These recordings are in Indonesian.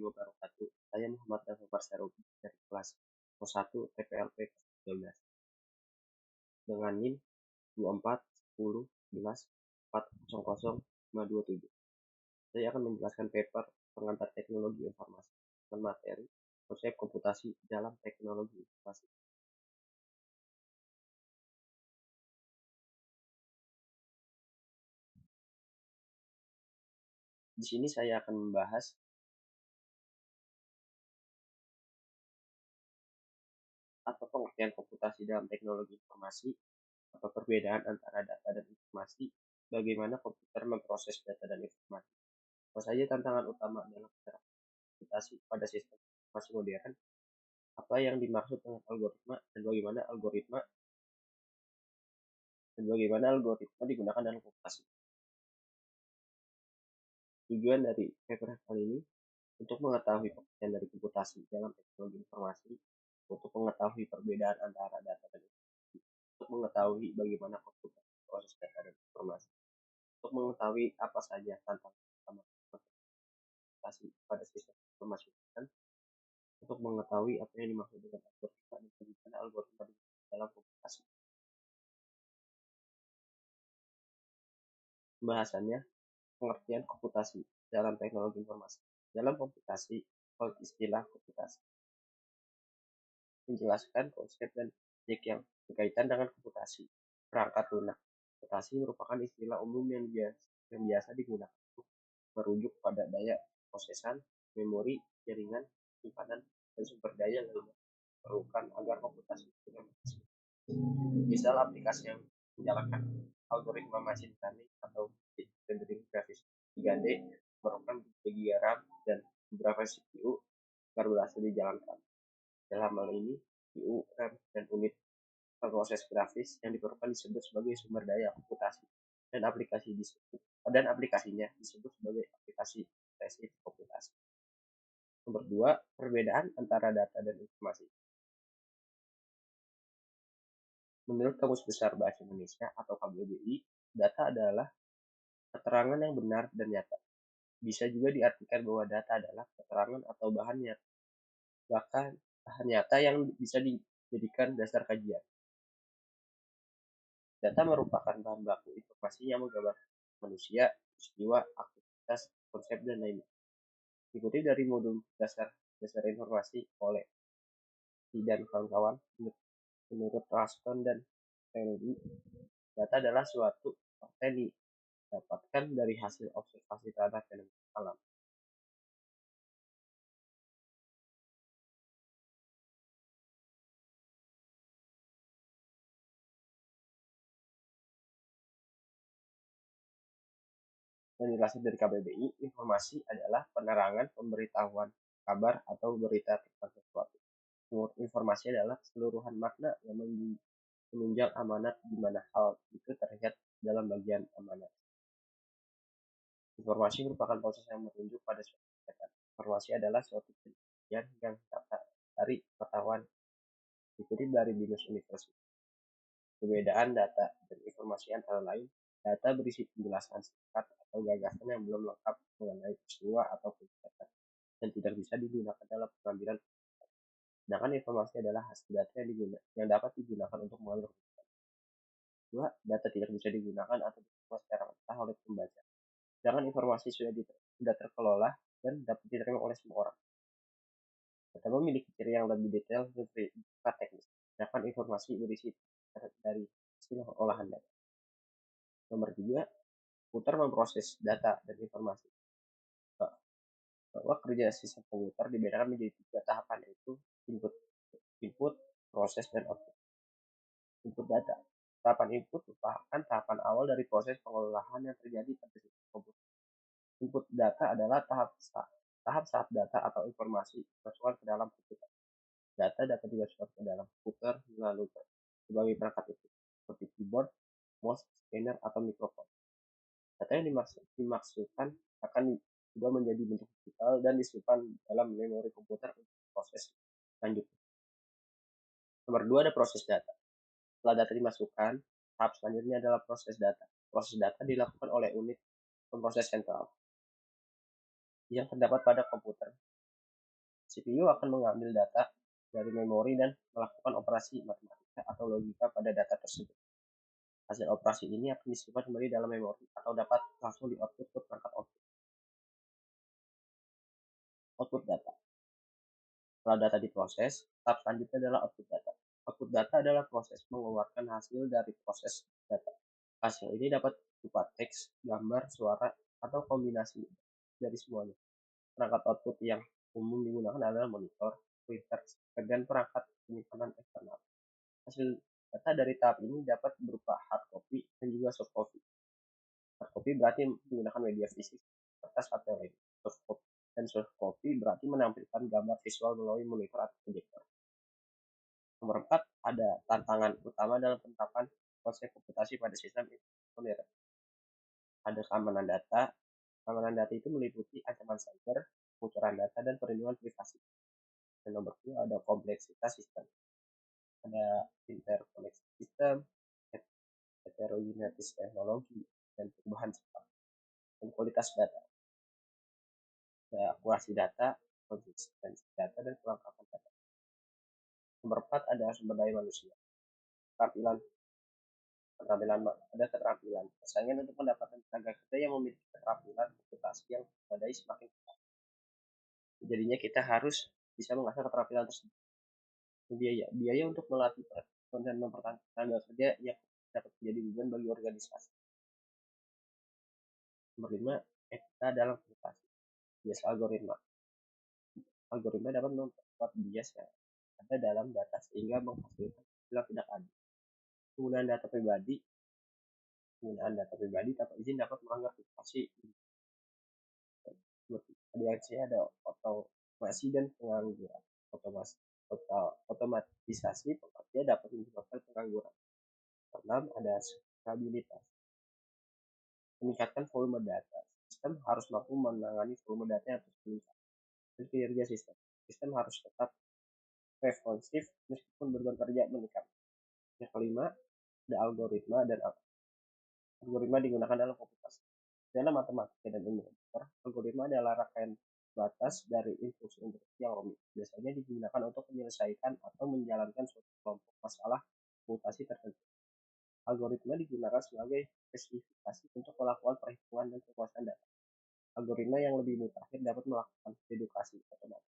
wabarakatuh. Saya Muhammad Nafar Serobi dari kelas 1 TPLP 13 dengan NIM 24 10 11 400 527. Saya akan menjelaskan paper pengantar teknologi informasi dan materi konsep komputasi dalam teknologi informasi. Di sini saya akan membahas apa pengertian komputasi dalam teknologi informasi, apa perbedaan antara data dan informasi, bagaimana komputer memproses data dan informasi, apa saja tantangan utama dalam komputasi pada sistem informasi modern, apa yang dimaksud dengan algoritma, dan bagaimana algoritma digunakan dalam komputasi. Tujuan dari paper kali ini untuk mengetahui pengertian dari komputasi dalam teknologi informasi, untuk mengetahui perbedaan antara data dan informasi, untuk mengetahui bagaimana komputer proses data dan informasi, untuk mengetahui apa saja tantangan utama komputasi pada sistem informasi modern, untuk mengetahui apa yang dimaksud dengan algoritma dan bagaimana algoritma digunakan dalam komputasi. Pembahasannya, pengertian komputasi dalam teknologi informasi. Dalam komputasi, istilah komputasi menjelaskan konsep dan objek yang berkaitan dengan komputasi. Perangkat lunak. Komputasi merupakan istilah umum yang biasa digunakan untuk merujuk pada daya prosesan, memori, jaringan, simpanan, dan sumber daya lainnya diperlukan agar komputasi beroperasi. Misal aplikasi yang menjalankan algoritma machine learning atau rendering grafis 3D memerlukan giga RAM dan beberapa CPU agar berhasil dijalankan. Dalam hal ini, CPU, RAM, dan unit proses grafis yang diperlukan disebut sebagai sumber daya komputasi dan aplikasinya disebut sebagai aplikasi intensiv komputasi. Nomor 2, perbedaan antara data dan informasi. Menurut Kamus Besar Bahasa Indonesia atau KBBI, data adalah keterangan yang benar dan nyata. Bisa juga diartikan bahwa data adalah keterangan atau bahan nyata, bahkan bahan nyata yang bisa dijadikan dasar kajian. Data merupakan bahan baku informasi yang menggambarkan manusia, peristiwa, aktivitas, konsep, dan lainnya. Dikutip dari modul dasar informasi oleh dan kawan-kawan, menurut Raston dan Kennedy, data adalah suatu fakta yang didapatkan dari hasil observasi terhadap fenomena alam. Penjelasan dari KBBI, informasi adalah penerangan, pemberitahuan, kabar, atau berita tentang sesuatu. Informasi adalah keseluruhan makna yang menunjang amanat di mana hal itu terlihat dalam bagian amanat. Informasi merupakan proses yang menunjuk pada suatu kegiatan. Informasi adalah suatu kejadian yang dari pengetahuan. Dikutip dari Binus University. Perbedaan data dan informasi antara lain, data berisi penjelasan singkat atau gagasan yang belum lengkap mengenai peristiwa atau kegiatan dan tidak bisa digunakan dalam pengambilan keputusan. Sedangkan informasi adalah hasil data yang dapat digunakan untuk mengambil keputusan. 2. Data tidak bisa digunakan atau diterima secara mentah oleh pembaca. Sedangkan informasi sudah terkelola dan dapat diterima oleh semua orang. Data memiliki ciri yang lebih detail dan bersifat teknis. Sedangkan informasi berisi dari hasil olahan data. Nomor 3, komputer memproses data dan informasi. Bahwa kerja sistem komputer dibedakan menjadi 3 tahapan, yaitu input, proses, dan output. Input data. Tahapan input merupakan tahapan awal dari proses pengolahan yang terjadi pada sistem komputer. Input data adalah tahap saat data atau informasi dimasukkan ke dalam komputer. Data dapat dimasukkan ke dalam komputer melalui sebagai perangkat input seperti keyboard, mouse, scanner, atau mikrofon. Data yang dimaksudkan akan juga menjadi bentuk digital dan disimpan dalam memori komputer untuk proses selanjutnya. Nomor 2, ada proses data. Setelah data dimasukkan, tahap selanjutnya adalah proses data. Proses data dilakukan oleh unit pemproses sentral yang terdapat pada komputer. CPU akan mengambil data dari memori dan melakukan operasi matematika atau logika pada data tersebut. Hasil operasi ini akan disimpan kembali dalam memori atau dapat langsung di-output ke perangkat output. Output data. Setelah data diproses, tahap selanjutnya adalah output data. Output data adalah proses mengeluarkan hasil dari proses data. Hasil ini dapat berupa teks, gambar, suara, atau kombinasi dari semuanya. Perangkat output yang umum digunakan adalah monitor, printer, dan perangkat penyimpanan eksternal. Hasil data dari tahap ini dapat berupa hard copy dan juga soft copy. Hard copy berarti menggunakan media fisik, kertas atau lain. Soft copy berarti menampilkan gambar visual melalui monitor atau proyektor. Nomor 4, ada tantangan utama dalam penerapan konsep komputasi pada sistem modern. Ada keamanan data. Keamanan data itu meliputi ancaman cyber, kebocoran data, dan perlindungan privasi. Dan nomor 2, ada kompleksitas sistem. Ada interkoneksi sistem, heterogeneous teknologi, dan perubahan cepat. Dan kualitas data. Ada akurasi data, konsistensi data, dan kelengkapan data. Nomor 4, ada sumber daya manusia. Keterampilan ada keterampilan. Persaingan untuk mendapatkan tenaga kerja yang memiliki keterampilan komputasi yang memadai semakin ketat. Jadinya kita harus bisa mengasah keterampilan tersebut. Biaya untuk melatih dan mempertahankan tenaga kerja yang dapat menjadi beban bagi organisasi. Nomor 5, etika dalam komputasi. Bias algoritma. Algoritma dapat memperkuat bias yang ada dalam data sehingga menghasilkan hasil tidak adil. Penggunaan data pribadi tanpa izin dapat melanggar privasi. Ada otomasi dan pengangguran. Otomatisasi pekerja dapat menyebabkan pengangguran. 6, ada stabilitas. Meningkatkan volume data. Sistem harus mampu menangani volume data yang terus meningkat. Dan kinerja sistem. Sistem harus tetap responsif meskipun beban kerja meningkat. Yang kelima, ada algoritma dan algoritma digunakan dalam komputasi. Dalam matematika dan ilmu komputer, algoritma adalah rangkaian batas dari instruksi-instruksi yang rumit. Biasanya digunakan untuk menyelesaikan atau menjalankan suatu kelompok masalah komputasi tertentu. Algoritma digunakan sebagai spesifikasi untuk melakukan perhitungan dan penguasaan data. Algoritma yang lebih mutakhir dapat melakukan dedukasi otomatis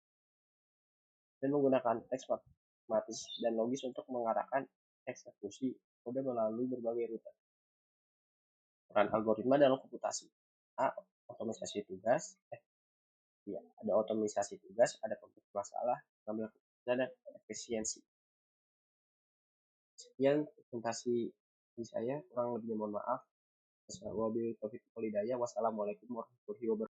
dan menggunakan teks matematis dan logis untuk mengarahkan eksekusi kode melalui berbagai rute. Peran algoritma dalam komputasi. Otomisasi tugas. Ada otomisasi tugas, ada pemecah masalah, pengambil keputusan, dan efisiensi. Sekian presentasi saya, kurang lebihnya mohon maaf. Wassalamualaikum warahmatullahi wabarakatuh.